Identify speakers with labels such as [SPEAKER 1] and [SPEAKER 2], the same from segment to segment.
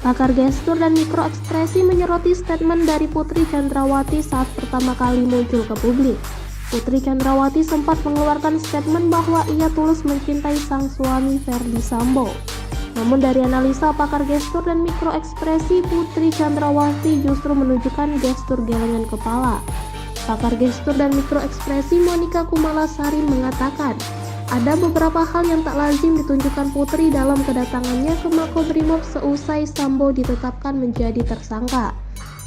[SPEAKER 1] Pakar gestur dan mikroekspresi menyoroti statement dari Putri Chandrawati saat pertama kali muncul ke publik. Putri Chandrawati sempat mengeluarkan statement bahwa ia tulus mencintai sang suami Ferdy Sambo. Namun dari analisa pakar gestur dan mikroekspresi, Putri Chandrawati justru menunjukkan gestur gelengan kepala. Pakar gestur dan mikroekspresi Monica Kumalasari mengatakan, ada beberapa hal yang tak lazim ditunjukkan Putri dalam kedatangannya ke Makobrimob seusai Sambo ditetapkan menjadi tersangka.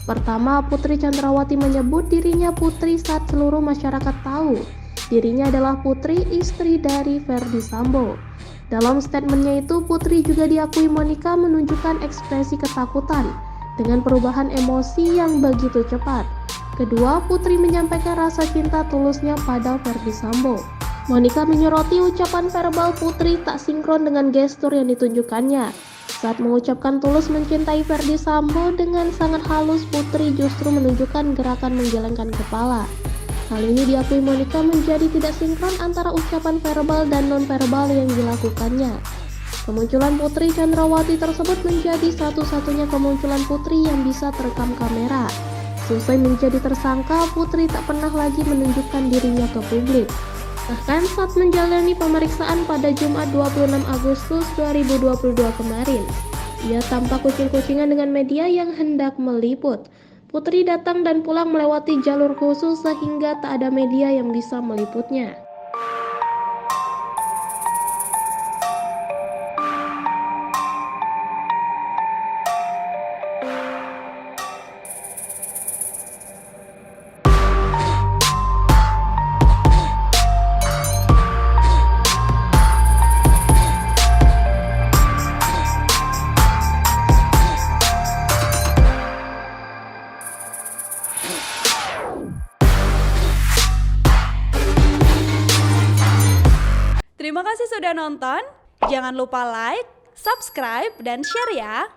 [SPEAKER 1] Pertama, Putri Chandrawati menyebut dirinya putri saat seluruh masyarakat tahu dirinya adalah putri istri dari Ferdy Sambo. Dalam statementnya itu, Putri juga diakui Monica menunjukkan ekspresi ketakutan dengan perubahan emosi yang begitu cepat. Kedua, Putri menyampaikan rasa cinta tulusnya pada Ferdy Sambo. Monica menyoroti ucapan verbal Putri tak sinkron dengan gestur yang ditunjukkannya. Saat mengucapkan tulus mencintai Ferdy Sambo dengan sangat halus, Putri justru menunjukkan gerakan menggelengkan kepala. Hal ini diakui Monica menjadi tidak sinkron antara ucapan verbal dan non-verbal yang dilakukannya. Kemunculan Putri Chandrawati tersebut menjadi satu-satunya kemunculan Putri yang bisa terekam kamera. Selesai menjadi tersangka, Putri tak pernah lagi menunjukkan dirinya ke publik. Bahkan saat menjalani pemeriksaan pada Jumat 26 Agustus 2022 kemarin, ia tampak kucing-kucingan dengan media yang hendak meliput. Putri datang dan pulang melewati jalur khusus sehingga tak ada media yang bisa meliputnya.
[SPEAKER 2] Terima kasih sudah nonton. Jangan lupa like, subscribe, dan share ya.